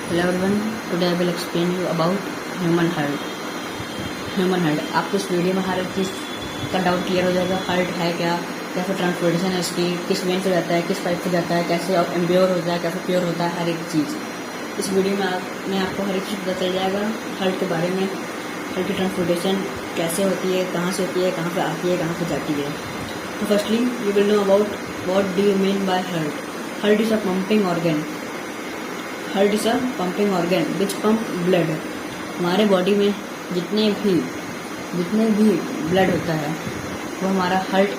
Hello everyone, today I will explain you about human heart. Human heart, आपको इस video में हर एक चीज़ का डाउट क्लियर हो जाएगा। हार्ट है क्या, कैसे ट्रांसपोर्टेशन है इसकी, किस वेन से जाता है, किस पाइप से जाता है, कैसे इम्प्योर होता है, कैसे प्योर होता है, हर एक चीज़ इस वीडियो में आपको हर एक चीज़ पता चल जाएगा। हार्ट के बारे में, हार्ट की ट्रांसपोर्टेशन कैसे होती है, कहाँ से होती है, कहाँ पे आती है, कहाँ पे जाती है। तो firstly you will know about what do you mean by heart. Heart is a pumping organ. Heart is a pumping organ which pump blood. हमारे बॉडी में जितने भी ब्लड होता है वो हमारा हार्ट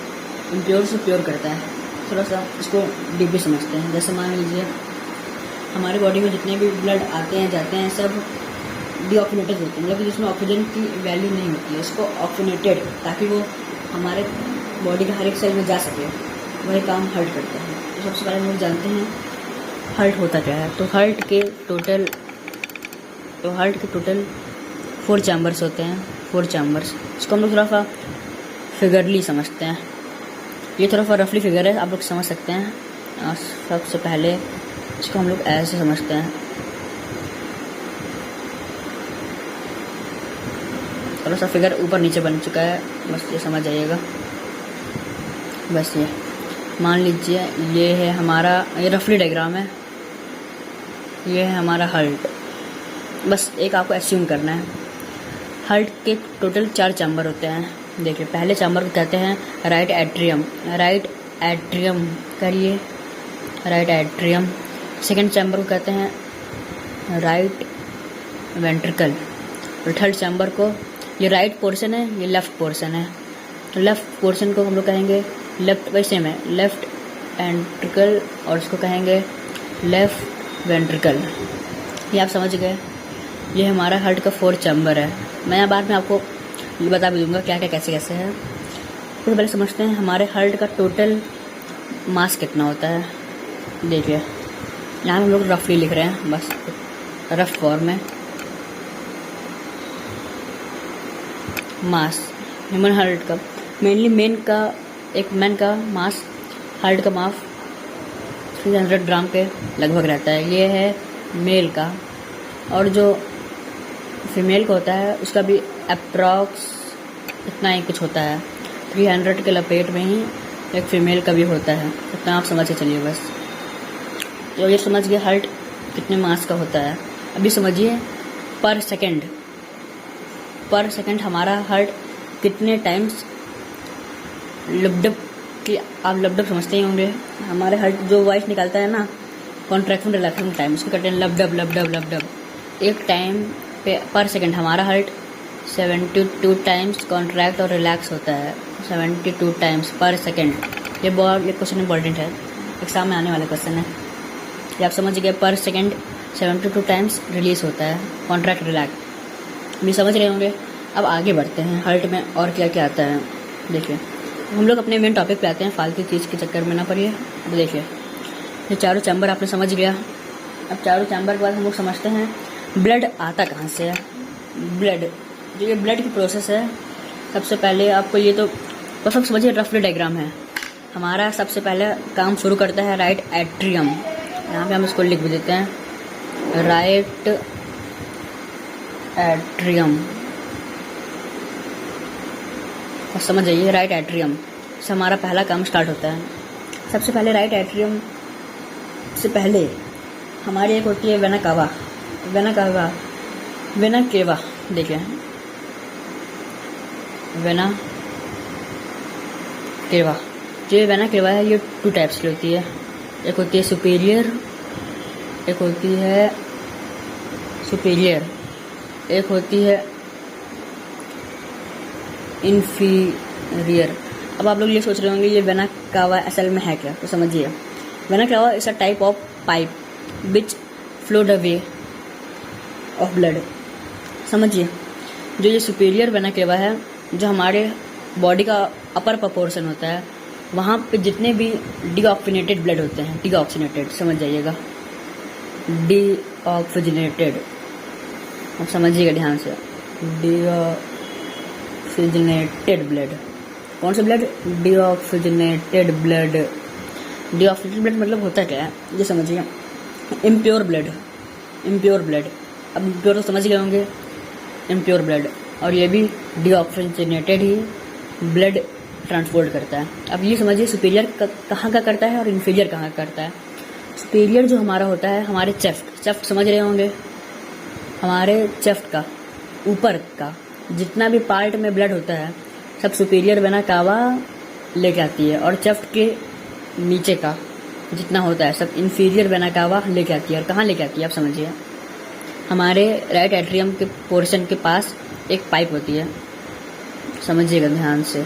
इम्प्योर से प्योर करता है। थोड़ा सा इसको डीपली समझते हैं। जैसे मान लीजिए हमारी बॉडी में जितने भी ब्लड आते हैं जाते हैं सब डीऑक्सीनेटेड होते हैं, मतलब जिसमें ऑक्सीजन की वैल्यू नहीं होती है उसको ऑक्सीनेटेड, ताकि वो हमारे बॉडी के हर एक सेल में जा सके। वही काम हार्ट करता है। तो सबसे पहले हम लोग जानते हैं हार्ट होता क्या है। तो हार्ट के टोटल 4 चैम्बर्स होते हैं। 4 चैम्बर्स, इसको हम लोग थोड़ा सा फिगरली समझते हैं। ये थोड़ा सा रफली फिगर है, आप लोग समझ सकते हैं। और सबसे पहले इसको हम लोग ऐसे समझते हैं। थोड़ा सा फिगर ऊपर नीचे बन चुका है, बस ये समझ जाइएगा। बस ये मान लीजिए ये है हमारा, ये रफली डायग्राम है, ये है हमारा हार्ट। बस एक आपको एस्यूम करना है। हार्ट के टोटल 4 चैम्बर होते हैं। देखिए, पहले चैम्बर को कहते हैं राइट एट्रियम। राइट एट्रियम करिए, राइट एट्रियम। सेकंड चैम्बर को कहते हैं राइट वेंट्रिकल। और थर्ड चैम्बर को, ये राइट पोर्शन है, ये लेफ्ट पोर्शन है। तो लेफ्ट पोर्शन को हम लोग कहेंगे लेफ्ट, वैसे में लेफ्ट वेंट्रिकल, और इसको कहेंगे लेफ्ट वेंट्रिकल। ये आप समझ गए। ये हमारा हार्ट का 4 चैम्बर है। मैं यहाँ बाद में आपको ये बता भी दूंगा क्या क्या कैसे कैसे है। तो पहले समझते हैं हमारे हार्ट का टोटल मास कितना होता है। देखिए यहाँ हम लोग रफली लिख रहे हैं, बस रफ फॉर्म में। मास ह्यूमन हार्ट का मेनली मैन का मास, हार्ट का मास 300 ग्राम के लगभग रहता है। ये है मेल का। और जो फीमेल का होता है उसका भी अप्रॉक्स इतना ही कुछ होता है। 300 के लपेट में ही एक फीमेल का भी होता है। इतना आप समझ के चलिए बस। तो ये समझ गए हार्ट कितने मास का होता है। अभी समझिए पर सेकंड हमारा हार्ट कितने टाइम्स लबडब की, आप लबडब समझते ही होंगे। हमारे हार्ट जो वॉइस निकालता है ना, कॉन्ट्रैक्शन रिलैक्सेशन टाइम, उसको कहते हैं लबडब लबडब लबडब। एक टाइम पे पर सेकंड हमारा हार्ट 72 टाइम्स कॉन्ट्रैक्ट और रिलैक्स होता है। 72 टाइम्स पर सेकंड। ये क्वेश्चन इंपॉर्टेंट है, एग्जाम में आने वाला क्वेश्चन है। ये आप समझ गए, पर सेकंड 72 टाइम्स रिलीज होता है, कॉन्ट्रैक्ट रिलैक्स भी समझ रहे होंगे। अब आगे बढ़ते हैं हार्ट में और क्या क्या आता है। देखिए हम लोग अपने मेन टॉपिक पे आते हैं, फालतू चीज़ के चक्कर में ना पड़िए। अब देखिए ये चारों चैम्बर आपने समझ गया। अब चारों चैम्बर के बाद हम लोग समझते हैं ब्लड आता कहाँ से है। ब्लड, जो ये ब्लड की प्रोसेस है, सबसे पहले आपको ये तो सब समझिए, रफली डायग्राम है। हमारा सबसे पहले काम शुरू करता है राइट एट्रियम। यहाँ पे हम इसको लिख भी देते हैं, राइट एट्रियम। और समझ जाइए राइट एट्रियम से हमारा पहला काम स्टार्ट होता है। सबसे पहले राइट एट्रियम से पहले हमारी एक होती है वेना कावा। देखिए वेना केवा, जो वेना केवा है ये 2 टाइप्स की होती है। एक होती है सुपीरियर, एक होती है इन्फीरियर। अब आप लोग ये सोच रहे होंगे ये वेना कावा असल में है क्या, तो समझिए vena cava is a type of pipe which flow the way of blood. समझिए, जो ये सुपीरियर वेना केवा है, जो हमारे बॉडी का अपर प्रोपोर्शन होता है, वहाँ पे जितने भी डीऑक्सीनेटेड ब्लड होते हैं, डीऑक्सीनेटेड समझ जाइएगा, डीऑक्सीजनेटेड, अब समझिएगा ध्यान से, डीऑक्सीजनेटेड ब्लड। कौन सा ब्लड? डीऑक्सीजनेटेड ब्लड मतलब होता क्या है ये समझिए। Impure impure blood. अब इम्प्योर तो समझ गए होंगे, इम्प्योर ब्लड, और ये भी डीऑक्सीजनेटेड ही ब्लड ट्रांसपोर्ट करता है। अब ये समझिए सुपीरियर कहाँ का करता है और इन्फीरियर कहाँ का करता है। सुपीरियर जो हमारा होता है हमारे चेस्ट समझ रहे होंगे, हमारे चेस्ट का ऊपर का जितना भी पार्ट में ब्लड होता है सब सुपीरियर वेना कावा लेके आती है, और चेस्ट के नीचे का जितना होता है सब इन्फीरियर वेना कावा लेके आती है। और कहाँ लेके आती है आप समझिए, हमारे राइट एट्रियम के पोर्शन के पास एक पाइप होती है, समझिएगा ध्यान से।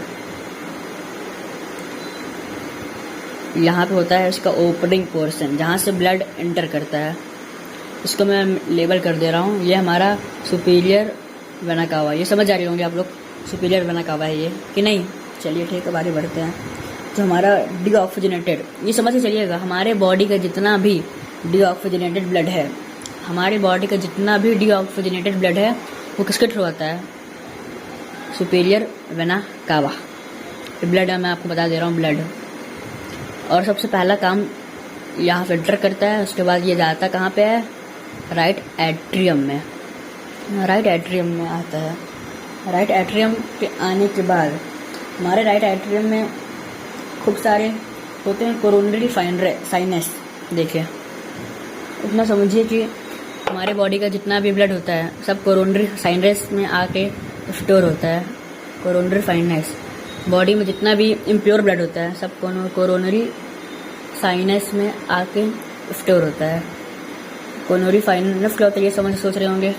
यहाँ पे होता है इसका ओपनिंग पोर्शन जहाँ से ब्लड एंटर करता है, इसको मैं लेबल कर दे रहा हूँ। ये हमारा सुपीरियर वेना कावा, ये समझ आ रही होंगे आप लोग, सुपीरियर वेना कावा है ये कि नहीं। चलिए ठीक है, आगे बढ़ते हैं। तो हमारा डीऑक्सीजनेटेड, ये समझ के चलिएगा, हमारे बॉडी का जितना भी डीऑक्सीजनेटेड ब्लड है, हमारी बॉडी का जितना भी डीऑक्सीजनेटेड ब्लड है वो किसके थ्रू आता है, सुपीरियर वेना कावा। ब्लड है, मैं आपको बता दे रहा हूँ ब्लड। और सबसे पहला काम यहाँ फिल्टर करता है, उसके बाद ये जाता कहाँ पे है, राइट एट्रियम में। राइट एट्रियम में आता है। राइट एट्रियम के आने के बाद हमारे राइट एट्रियम में खूब सारे होते हैं कोरोनरी साइनस। देखिए इतना समझिए कि हमारे बॉडी का जितना भी ब्लड होता है सब कोरोनरी साइनस में आके स्टोर होता है। कोरोनरी साइनस, बॉडी में जितना भी इम्प्योर ब्लड होता है सब कोरोनरी साइनस में आके स्टोर होता है। कोरोनरी साइनस क्या होता है ये सोच रहे होंगे।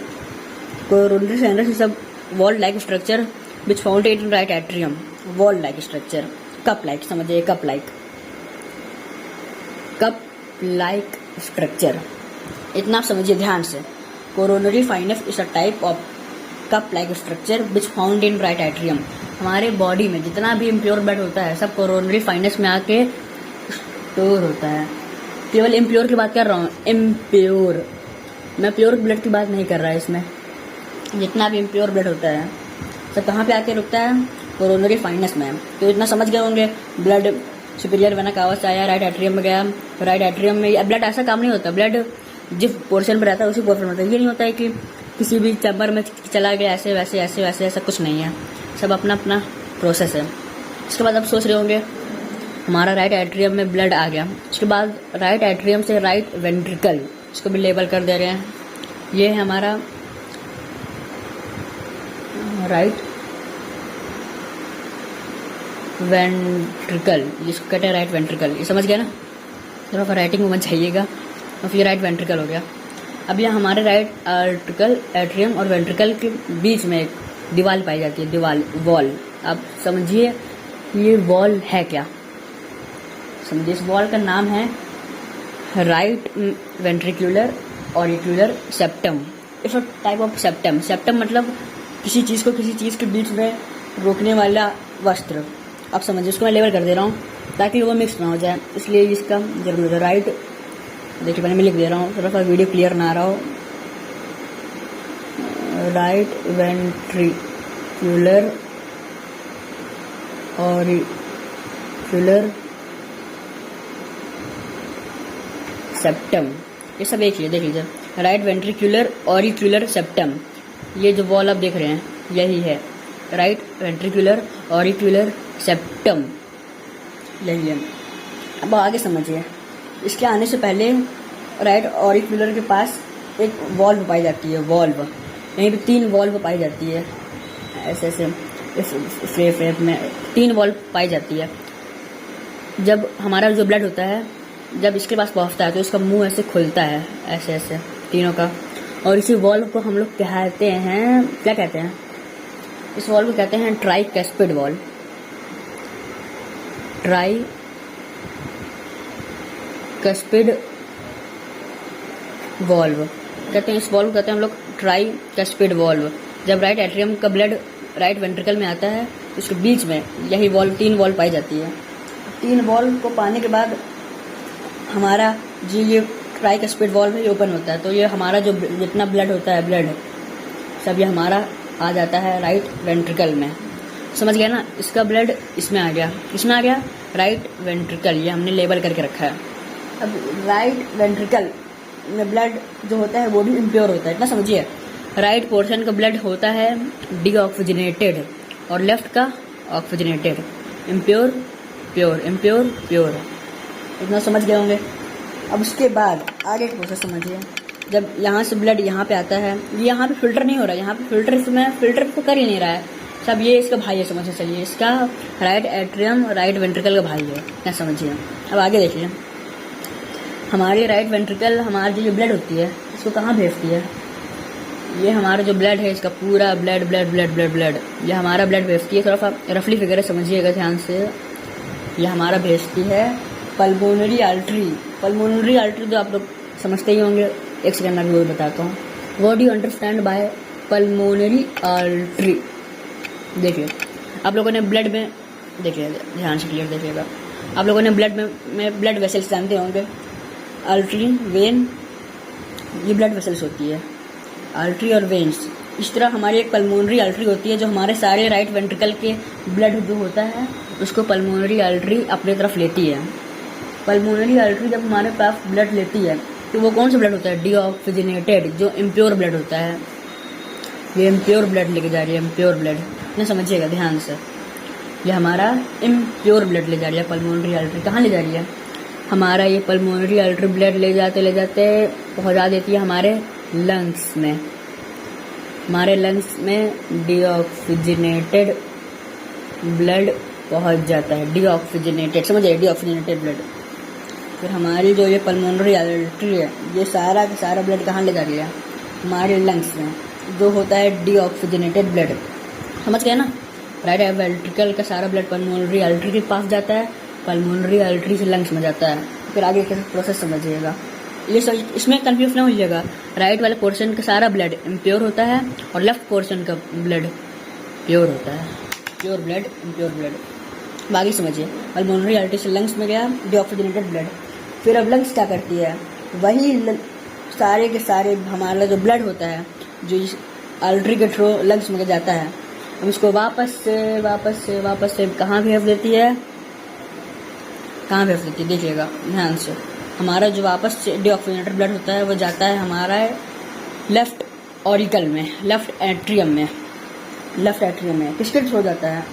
कोरोनरी साइनस इज सब wall like structure which found in right atrium. Wall like structure, cup like समझिए, कप लाइक स्ट्रक्चर, इतना आप समझिए ध्यान से। Coronary sinus is a type of cup like structure which found in right atrium. हमारे body में जितना भी इम्प्योर ब्लड होता है सब कोरोनरी साइनस में आके स्टोर होता है। केवल इम्प्योर की बात कर रहा हूँ, इम्प्योर, मैं प्योर ब्लड की बात नहीं कर रहा है। इसमें जितना भी इम्प्योर ब्लड होता है सब कहाँ पे आके रुकता है, कोरोनरी साइनस में। तो इतना समझ गए होंगे, ब्लड सुपीरियर वेना कावा से आया, राइट एट्रियम में गया। राइट एट्रियम में ब्लड ऐसा काम नहीं होता, ब्लड जिस पोर्शन पर रहता है उसी पोर्शन में रहता है। ये नहीं होता है कि किसी भी चैम्बर में चला गया ऐसे वैसे ऐसे वैसे, ऐसा कुछ नहीं है, सब अपना अपना प्रोसेस है। इसके बाद आप सोच रहे होंगे हमारा राइट एट्रियम में ब्लड आ गया, उसके बाद राइट एट्रियम से राइट वेंट्रिकल, इसको भी लेबल कर दे रहे हैं। ये है हमारा राइट वेंट्रिकल, जिसको कहते हैं राइट वेंट्रिकल। ये समझ गया ना, थोड़ा सा राइटिंग में मत जाइएगा। और फिर राइट वेंट्रिकल हो गया। अब यह हमारे राइट एट्रियम और वेंट्रिकल के बीच में एक दीवार पाई जाती है, दीवार, वॉल। आप समझिए ये वॉल है क्या, समझिए इस वॉल का नाम है right ventricular auricular septum. It's a type of septum. Septum मतलब किसी चीज़ को किसी चीज़ के बीच में रोकने वाला वस्त्र। आप समझिए, उसको मैं लेबल कर दे रहा हूँ ताकि वो मिक्स ना हो जाए, इसलिए इसका जरूर है। राइट, देखिए पहले मैं लिख दे रहा हूँ, थोड़ा सा वीडियो क्लियर ना आ रहा हो। राइट वेंट्रिकुलर ऑरिक्यूलर सेप्टम, ये सब एक ही है, देख लीजिए। राइट वेंट्रिकुलर ऑरिक्यूलर सेप्टम, ये जो वॉल आप देख रहे हैं यही है राइट वेंट्रिकुलर ऑरिक्यूलर सेप्टम, यही है। अब आगे समझिए, इसके आने से पहले राइट ऑरिक्यूलर के पास एक वॉल्व पाई जाती है, वॉल्व। यहीं पे 3 वॉल्व पाई जाती है, ऐसे ऐसे फ्रेम में 3 वॉल्व पाई जाती है। जब हमारा जो ब्लड होता है जब इसके पास पहुंचता है तो इसका मुंह ऐसे खुलता है, ऐसे ऐसे तीनों का। और इसी वॉल्व को हम लोग कहते हैं, क्या कहते हैं, इस वॉल्व को कहते हैं ट्राइकैस्पिड वॉल्व। ट्राइकैस्पिड वॉल्व कहते हैं, इस वॉल्व को कहते हैं हम लोग ट्राइकैस्पिड वॉल्व। जब राइट एट्रियम का ब्लड राइट वेंट्रिकल में आता है तो उसके बीच में यही वॉल्व, 3 वॉल्व पाई जाती है। 3 वॉल्व को पाने के बाद हमारा जो ये ट्राइकैस्पिड वॉल्व है ये ओपन होता है। तो ये हमारा जो जितना ब्लड होता है, ब्लड सब ये हमारा आ जाता है राइट वेंट्रिकल में। समझ गया ना, इसका ब्लड इसमें आ गया, इसमें आ गया राइट वेंट्रिकल, ये हमने लेबल करके रखा है। अब राइट वेंट्रिकल में ब्लड जो होता है वो भी इम्प्योर होता है, इतना समझिए। राइट पोर्शन का ब्लड होता है डीऑक्सीजनेटेड और लेफ्ट का oxygenated, impure pure, impure pure, इतना समझ गए होंगे। अब उसके बाद आगे का प्रोसेस समझिए। जब यहाँ से ब्लड यहाँ पे आता है, ये यहाँ पे फिल्टर नहीं हो रहा है, यहाँ पे फिल्टर इसमें फिल्टर तो कर ही नहीं रहा है सब, ये इसका भाई है, समझना चाहिए। इसका राइट एट्रियम राइट वेंट्रिकल का भाई है, क्या समझिए। अब आगे देखिए, हमारी राइट वेंट्रिकल हमारी जो ब्लड होती है इसको कहाँ भेजती है? ये हमारा जो ब्लड है इसका पूरा blood blood blood blood blood ये हमारा ब्लड भेजती है। थोड़ा सा रफली फिगर समझिएगा ध्यान से। ये हमारा भेजती है पल्मोनरी आर्टरी। पल्मोनरी आर्टरी तो आप लोग समझते ही होंगे, एक सेकंड में वो बताता हूँ। What do you understand by pulmonary artery? देखिए आप लोगों ने ब्लड में, देखिए ध्यान से क्लियर देखिएगा, आप लोगों ने ब्लड में ब्लड वेसल्स जानते होंगे, आर्टरी वेन, ये ब्लड वेसल्स होती है, आर्टरी और वेन्स। इस तरह हमारी एक पल्मोनरी आर्टरी होती है जो हमारे सारे राइट वेंट्रिकल के ब्लड जो होता है उसको पल्मोनरी आर्टरी अपनी तरफ लेती है। पल्मोनरी आर्टरी जब हमारे पास ब्लड लेती है तो वो कौन सा ब्लड होता है? डीऑक्सीजनेटेड, जो इम्प्योर ब्लड होता है। ये इम्प्योर ब्लड लेके जा रही है, इम्प्योर ब्लड, इतना समझिएगा ध्यान से। ये हमारा इम्प्योर ब्लड ले जा रही है पल्मोनरी आर्टरी। कहाँ ले जा रही है? हमारा ये पल्मोनरी आर्टरी ब्लड ले जाते पहुँचा देती है हमारे लंग्स में। हमारे लंग्स में डीऑक्सीजनेटेड ब्लड पहुंच जाता है, डीऑक्सीजनेटेड, समझिए, डीऑक्सीजनेटेड ब्लड। फिर हमारी जो ये पल्मोनरी आर्टरी है ये सारा का सारा ब्लड कहाँ ले जा रही है? हमारे लंग्स में, जो होता है डीऑक्सीजनेटेड ब्लड। समझ गए ना? राइट वेंट्रिकल का सारा ब्लड पल्मोनरी आर्टरी के पास जाता है, पल्मोनरी आर्टरी से लंग्स में जाता है। फिर आगे का प्रोसेस समझिएगा, ये सब इसमें कंफ्यूज ना होइएगा। राइट वाले पोर्शन का सारा ब्लड इम्प्योर होता है और लेफ्ट पोर्शन का ब्लड प्योर होता है, प्योर ब्लड इम्प्योर ब्लड। बाकी समझिए, पल्मोनरी आर्टरी से लंग्स में गया डीऑक्सीजनेटेड ब्लड। फिर अब लंग्स क्या करती है? वही सारे के सारे हमारा जो ब्लड होता है जो इस आर्टरी के थ्रू लंग्स में जाता है, हम इसको वापस से कहाँ भेज देती है? कहाँ भेज देती है? देखिएगा ध्यान से। हमारा जो वापस से डीऑक्सीजनेटेड ब्लड होता है वो जाता है हमारा लेफ्ट ऑरिकल में, लेफ्ट एट्रियम में, किसके थ्रू जाता है?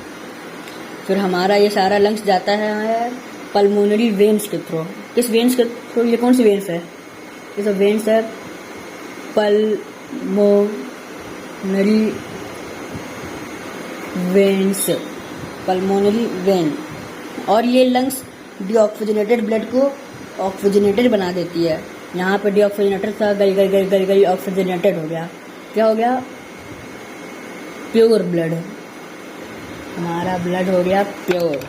फिर हमारा ये सारा लंग्स जाता है पल्मोनरी वेन्स के थ्रू। किस वेन्स के थ्रू? ये कौन सी वेन्स है? ये सब वेन्स है पल्मोनरी वेन। और ये लंग्स डीऑक्सीजनेटेड ब्लड को ऑक्सीजनेटेड बना देती है। यहाँ पे डीऑक्सीजनेटेड था, गई ऑक्सीजनेटेड हो गया। क्या हो गया? Pure blood. हमारा ब्लड हो गया प्योर।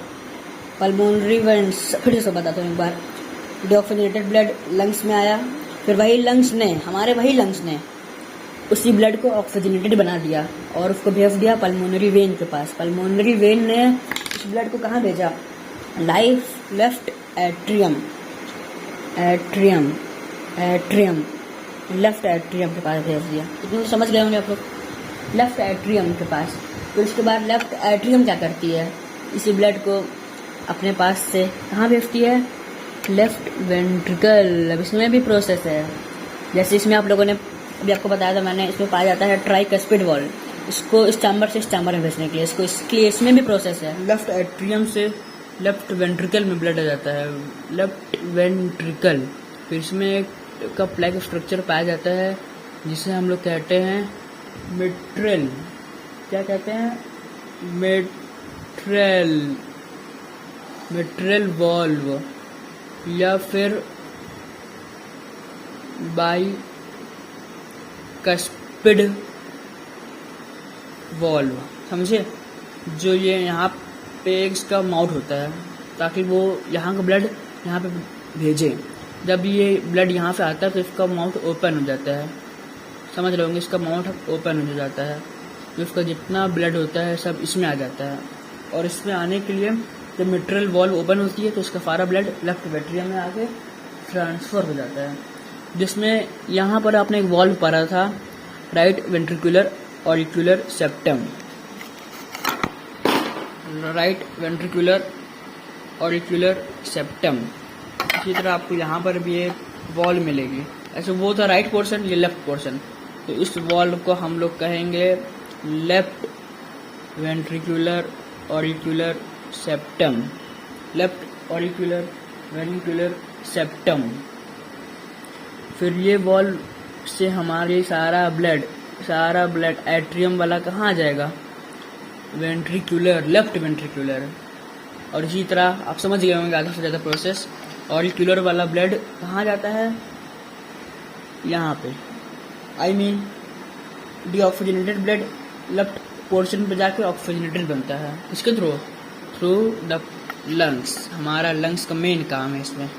पल्मोनरी वेन्स, फिर से बताता हूँ एक बार। डीऑक्सीजनेटेड ब्लड लंग्स में आया, फिर वही लंग्स ने उसी ब्लड को ऑक्सीजनेटेड बना दिया और उसको भेज दिया पल्मोनरी वेन के पास। पल्मोनरी वेन ने उस ब्लड को कहाँ भेजा? लेफ्ट एट्रियम, लेफ्ट एट्रियम के पास भेज दिया। इतना तो समझ गए होंगे आप लोग, लेफ्ट एट्रियम के पास। फिर उसके बाद लेफ्ट एट्रियम क्या करती है? इसी ब्लड को अपने पास से कहाँ भेजती है? Left ventricle. अब इसमें भी प्रोसेस है, जैसे इसमें आप लोगों ने अभी आपको बताया था मैंने, इसमें पाया जाता है ट्राइकस्पिड वॉल्व, इसको इस चैम्बर से इस चैम्बर में भेजने के लिए, इसके लिए इसमें भी प्रोसेस है। लेफ्ट एट्रियम से लेफ्ट वेंट्रिकल में ब्लड आ जाता है, लेफ्ट वेंट्रिकल। फिर इसमें एक कप लाइक स्ट्रक्चर पाया जाता है जिसे हम लोग कहते हैं मिट्रल। क्या कहते हैं? मिट्रल वॉल्व या फिर बाइकस्पिड वॉल्व, समझे? जो ये यहाँ पे इसका माउथ होता है ताकि वो यहाँ का ब्लड यहाँ पे भेजे। जब ये ब्लड यहाँ से आता है तो इसका माउथ ओपन हो जाता है, समझ रहे होंगे, इसका माउथ ओपन हो जाता है, तो इसका जितना ब्लड होता है सब इसमें आ जाता है। और इसमें आने के लिए जब मिट्रल वॉल्व ओपन होती है तो इसका सारा ब्लड लेफ्ट वेंट्रिकल में आके ट्रांसफ़र हो जाता है, जिसमें यहाँ पर आपने एक वॉल्व पढ़ा था, right ventricular auricular septum, right ventricular auricular septum. इसी तरह आपको यहाँ पर भी एक वॉल्व मिलेगी, ऐसे वो था राइट पोर्शन, ये लेफ्ट पोर्शन। तो इस वॉल्व को हम लोग कहेंगे left ventricular auricular septum, left auricular ventricular septum. फिर ये वॉल्व से हमारी सारा ब्लड एट्रियम वाला कहाँ आ जाएगा, वेंट्रिकुलर, लेफ्ट वेंट्रिकुलर। और इसी तरह आप समझ गए होंगे आधा से ज़्यादा प्रोसेस। ऑरिक्यूलर वाला ब्लड कहाँ जाता है, यहाँ पे, I mean deoxygenated blood left portion पे जाके ऑक्सीजनेटेड बनता है। इसके थ्रू द लंग्स। हमारा लंग्स का मेन काम है इसमें।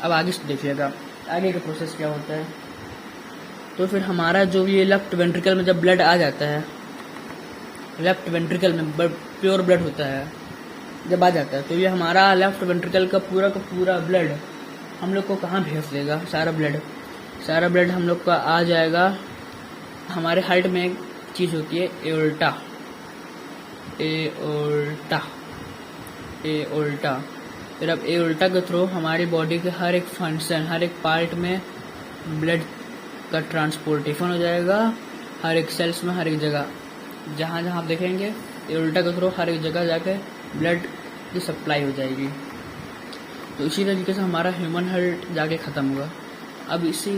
अब आगे से देखिएगा आगे का प्रोसेस क्या होता है। तो फिर हमारा जो ये लेफ्ट वेंट्रिकल में जब ब्लड आ जाता है, लेफ्ट वेंट्रिकल में प्योर ब्लड होता है जब आ जाता है, तो ये हमारा लेफ्ट वेंट्रिकल का पूरा ब्लड हम लोग को कहाँ भेज देगा, सारा ब्लड हम लोग का आ जाएगा। हमारे हार्ट में एक चीज़ होती है एओर्टा। फिर अब एओर्टा के थ्रू हमारी बॉडी के हर एक फंक्शन, हर एक पार्ट में ब्लड का ट्रांसपोर्टेशन हो जाएगा, हर एक सेल्स में, हर एक जगह, जहाँ आप देखेंगे एओर्टा के थ्रू हर एक जगह जाके ब्लड की सप्लाई हो जाएगी। तो इसी तरीके से हमारा ह्यूमन हार्ट जाके ख़त्म हुआ। अब इसी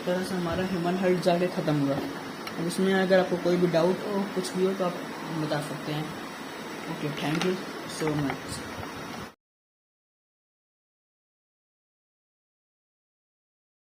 तरह से हमारा ह्यूमन हार्ट जाके ख़त्म हुआ। अब इसमें अगर आपको कोई भी डाउट हो, कुछ भी हो, तो आप बता सकते हैं। Okay, thank you so much.